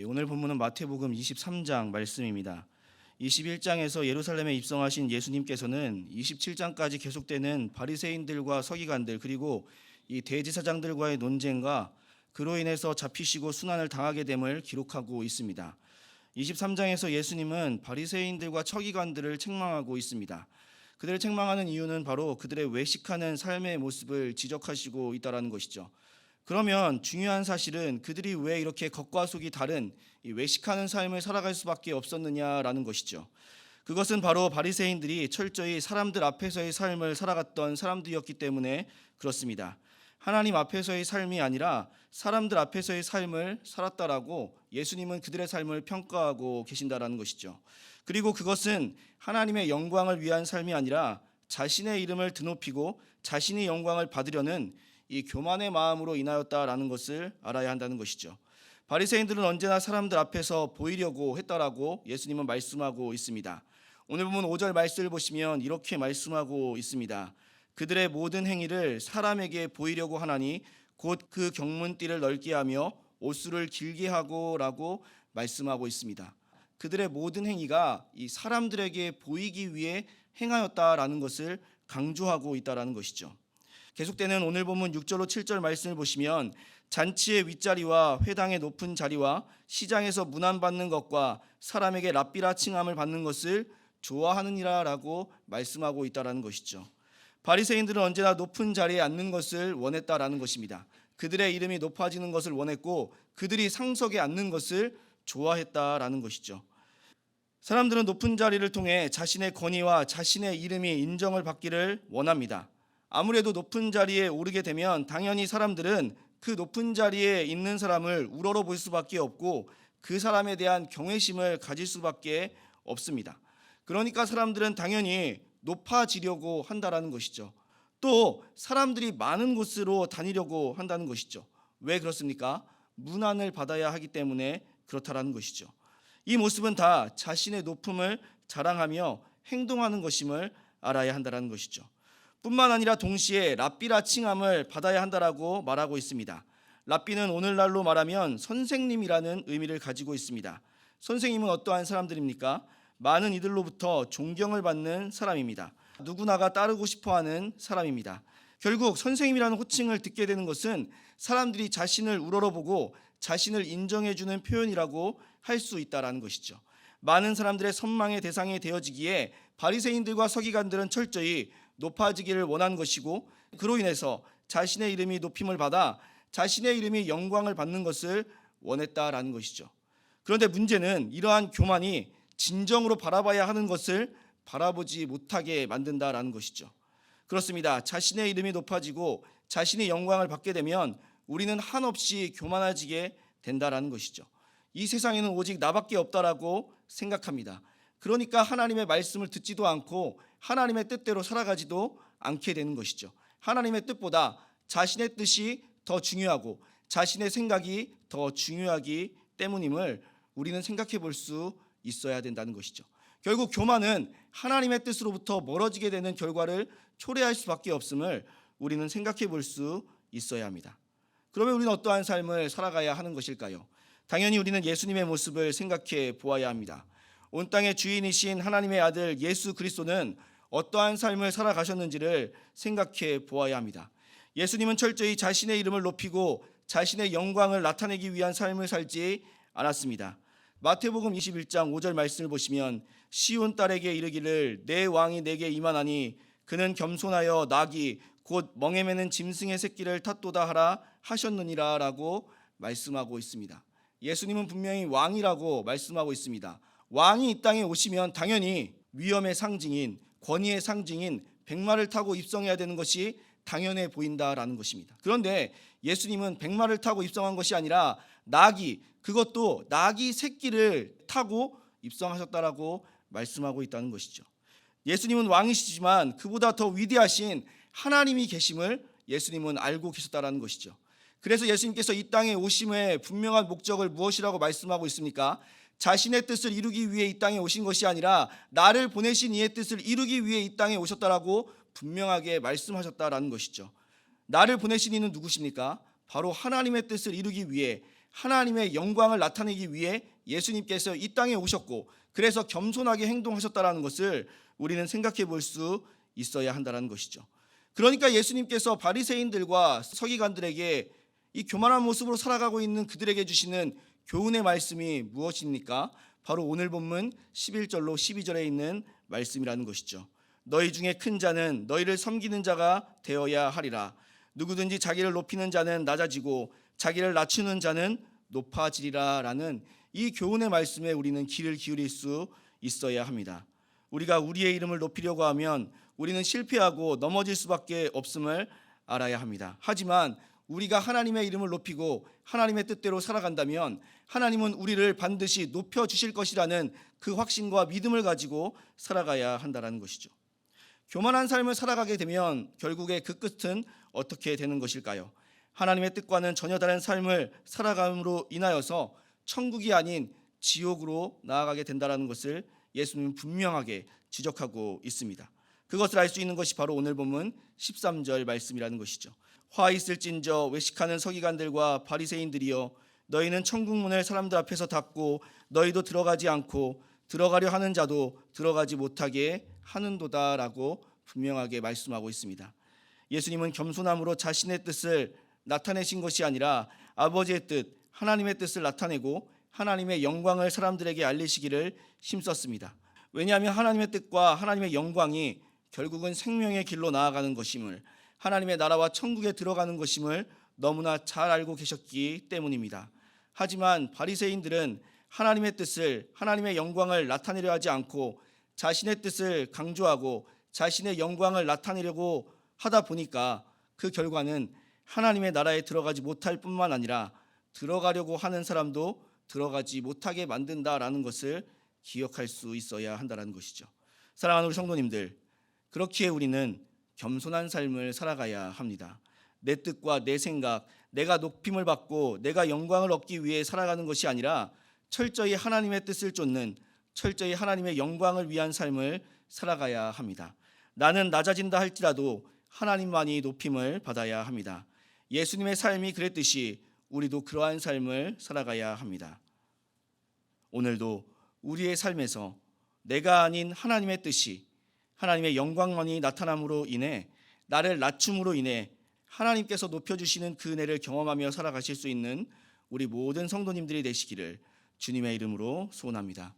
오늘 본문은 마태복음 23장 말씀입니다. 21장에서 예루살렘에 입성하신 예수님께서는 27장까지 계속되는 바리새인들과 서기관들 그리고 이 대제사장들과의 논쟁과 그로 인해서 잡히시고 순환을 당하게 됨을 기록하고 있습니다. 23장에서 예수님은 바리새인들과 서기관들을 책망하고 있습니다. 그들을 책망하는 이유는 바로 그들의 외식하는 삶의 모습을 지적하시고 있다는 것이죠. 그러면 중요한 사실은 그들이 왜 이렇게 겉과 속이 다른 이 외식하는 삶을 살아갈 수밖에 없었느냐라는 것이죠. 그것은 바로 바리새인들이 철저히 사람들 앞에서의 삶을 살아갔던 사람들이었기 때문에 그렇습니다. 하나님 앞에서의 삶이 아니라 사람들 앞에서의 삶을 살았다라고 예수님은 그들의 삶을 평가하고 계신다라는 것이죠. 그리고 그것은 하나님의 영광을 위한 삶이 아니라 자신의 이름을 드높이고 자신의 영광을 받으려는 이 교만의 마음으로 인하였다라는 것을 알아야 한다는 것이죠. 바리새인들은 언제나 사람들 앞에서 보이려고 했다라고 예수님은 말씀하고 있습니다. 오늘 보면 5절 말씀을 보시면 이렇게 말씀하고 있습니다. 그들의 모든 행위를 사람에게 보이려고 하나니 곧 그 경문띠를 넓게 하며 옷수를 길게 하고라고 말씀하고 있습니다. 그들의 모든 행위가 이 사람들에게 보이기 위해 행하였다라는 것을 강조하고 있다라는 것이죠. 계속되는 오늘 본문 6절로 7절 말씀을 보시면 잔치의 윗자리와 회당의 높은 자리와 시장에서 문안받는 것과 사람에게 랍비라 칭함을 받는 것을 좋아하느니라라고 말씀하고 있다라는 것이죠. 바리새인들은 언제나 높은 자리에 앉는 것을 원했다라는 것입니다. 그들의 이름이 높아지는 것을 원했고 그들이 상석에 앉는 것을 좋아했다라는 것이죠. 사람들은 높은 자리를 통해 자신의 권위와 자신의 이름이 인정을 받기를 원합니다. 아무래도 높은 자리에 오르게 되면 당연히 사람들은 그 높은 자리에 있는 사람을 우러러 볼 수밖에 없고 그 사람에 대한 경외심을 가질 수밖에 없습니다. 그러니까 사람들은 당연히 높아지려고 한다라는 것이죠. 또 사람들이 많은 곳으로 다니려고 한다는 것이죠. 왜 그렇습니까? 문안을 받아야 하기 때문에 그렇다라는 것이죠. 이 모습은 다 자신의 높음을 자랑하며 행동하는 것임을 알아야 한다라는 것이죠. 뿐만 아니라 동시에 랍비라 칭함을 받아야 한다라고 말하고 있습니다. 랍비는 오늘날로 말하면 선생님이라는 의미를 가지고 있습니다. 선생님은 어떠한 사람들입니까? 많은 이들로부터 존경을 받는 사람입니다. 누구나가 따르고 싶어하는 사람입니다. 결국 선생님이라는 호칭을 듣게 되는 것은 사람들이 자신을 우러러보고 자신을 인정해주는 표현이라고 할 수 있다라는 것이죠. 많은 사람들의 선망의 대상이 되어지기에 바리새인들과 서기관들은 철저히 높아지기를 원한 것이고 그로 인해서 자신의 이름이 높임을 받아 자신의 이름이 영광을 받는 것을 원했다라는 것이죠. 그런데 문제는 이러한 교만이 진정으로 바라봐야 하는 것을 바라보지 못하게 만든다라는 것이죠. 그렇습니다. 자신의 이름이 높아지고 자신의 영광을 받게 되면 우리는 한없이 교만해지게 된다라는 것이죠. 이 세상에는 오직 나밖에 없다라고 생각합니다. 그러니까 하나님의 말씀을 듣지도 않고 하나님의 뜻대로 살아가지도 않게 되는 것이죠. 하나님의 뜻보다 자신의 뜻이 더 중요하고 자신의 생각이 더 중요하기 때문임을 우리는 생각해 볼 수 있어야 된다는 것이죠. 결국 교만은 하나님의 뜻으로부터 멀어지게 되는 결과를 초래할 수밖에 없음을 우리는 생각해 볼 수 있어야 합니다. 그러면 우리는 어떠한 삶을 살아가야 하는 것일까요? 당연히 우리는 예수님의 모습을 생각해 보아야 합니다. 온 땅의 주인이신 하나님의 아들 예수 그리스도는 어떠한 삶을 살아가셨는지를 생각해 보아야 합니다. 예수님은 철저히 자신의 이름을 높이고 자신의 영광을 나타내기 위한 삶을 살지 않았습니다. 마태복음 21장 5절 말씀을 보시면 시온 딸에게 이르기를 내 왕이 내게 임하나니 그는 겸손하여 낙이 곧 멍에 매는 짐승의 새끼를 탓도다 하라 하셨느니라 라고 말씀하고 있습니다. 예수님은 분명히 왕이라고 말씀하고 있습니다. 왕이 이 땅에 오시면 당연히 위엄의 상징인 권위의 상징인 백마를 타고 입성해야 되는 것이 당연해 보인다라는 것입니다. 그런데 예수님은 백마를 타고 입성한 것이 아니라 나귀, 그것도 나귀 새끼를 타고 입성하셨다라고 말씀하고 있다는 것이죠. 예수님은 왕이시지만 그보다 더 위대하신 하나님이 계심을 예수님은 알고 계셨다라는 것이죠. 그래서 예수님께서 이 땅에 오심의 분명한 목적을 무엇이라고 말씀하고 있습니까? 자신의 뜻을 이루기 위해 이 땅에 오신 것이 아니라 나를 보내신 이의 뜻을 이루기 위해 이 땅에 오셨다라고 분명하게 말씀하셨다라는 것이죠. 나를 보내신 이는 누구십니까? 바로 하나님의 뜻을 이루기 위해 하나님의 영광을 나타내기 위해 예수님께서 이 땅에 오셨고 그래서 겸손하게 행동하셨다라는 것을 우리는 생각해 볼 수 있어야 한다는 것이죠. 그러니까 예수님께서 바리새인들과 서기관들에게 이 교만한 모습으로 살아가고 있는 그들에게 주시는 교훈의 말씀이 무엇입니까? 바로 오늘 본문 11절로 12절에 있는 말씀이라는 것이죠. 너희 중에 큰 자는 너희를 섬기는 자가 되어야 하리라. 누구든지 자기를 높이는 자는 낮아지고 자기를 낮추는 자는 높아지리라 라는 이 교훈의 말씀에 우리는 귀를 기울일 수 있어야 합니다. 우리가 우리의 이름을 높이려고 하면 우리는 실패하고 넘어질 수밖에 없음을 알아야 합니다. 하지만 우리가 하나님의 이름을 높이고 하나님의 뜻대로 살아간다면 하나님은 우리를 반드시 높여주실 것이라는 그 확신과 믿음을 가지고 살아가야 한다는 것이죠. 교만한 삶을 살아가게 되면 결국에 그 끝은 어떻게 되는 것일까요? 하나님의 뜻과는 전혀 다른 삶을 살아감으로 인하여서 천국이 아닌 지옥으로 나아가게 된다는 것을 예수님은 분명하게 지적하고 있습니다. 그것을 알 수 있는 것이 바로 오늘 본문 13절 말씀이라는 것이죠. 화 있을진저 외식하는 서기관들과 바리새인들이여 너희는 천국 문을 사람들 앞에서 닫고 너희도 들어가지 않고 들어가려 하는 자도 들어가지 못하게 하는도다라고 분명하게 말씀하고 있습니다. 예수님은 겸손함으로 자신의 뜻을 나타내신 것이 아니라 아버지의 뜻, 하나님의 뜻을 나타내고 하나님의 영광을 사람들에게 알리시기를 힘썼습니다. 왜냐하면 하나님의 뜻과 하나님의 영광이 결국은 생명의 길로 나아가는 것임을, 하나님의 나라와 천국에 들어가는 것임을 너무나 잘 알고 계셨기 때문입니다. 하지만 바리새인들은 하나님의 뜻을, 하나님의 영광을 나타내려 하지 않고 자신의 뜻을 강조하고 자신의 영광을 나타내려고 하다 보니까 그 결과는 하나님의 나라에 들어가지 못할 뿐만 아니라 들어가려고 하는 사람도 들어가지 못하게 만든다라는 것을 기억할 수 있어야 한다는 것이죠. 사랑하는 우리 성도님들, 그렇기에 우리는 겸손한 삶을 살아가야 합니다. 내 뜻과 내 생각, 내가 높임을 받고 내가 영광을 얻기 위해 살아가는 것이 아니라 철저히 하나님의 뜻을 쫓는, 철저히 하나님의 영광을 위한 삶을 살아가야 합니다. 나는 낮아진다 할지라도 하나님만이 높임을 받아야 합니다. 예수님의 삶이 그랬듯이 우리도 그러한 삶을 살아가야 합니다. 오늘도 우리의 삶에서 내가 아닌 하나님의 뜻이, 하나님의 영광만이 나타남으로 인해, 나를 낮춤으로 인해 하나님께서 높여주시는 그 은혜를 경험하며 살아가실 수 있는 우리 모든 성도님들이 되시기를 주님의 이름으로 소원합니다.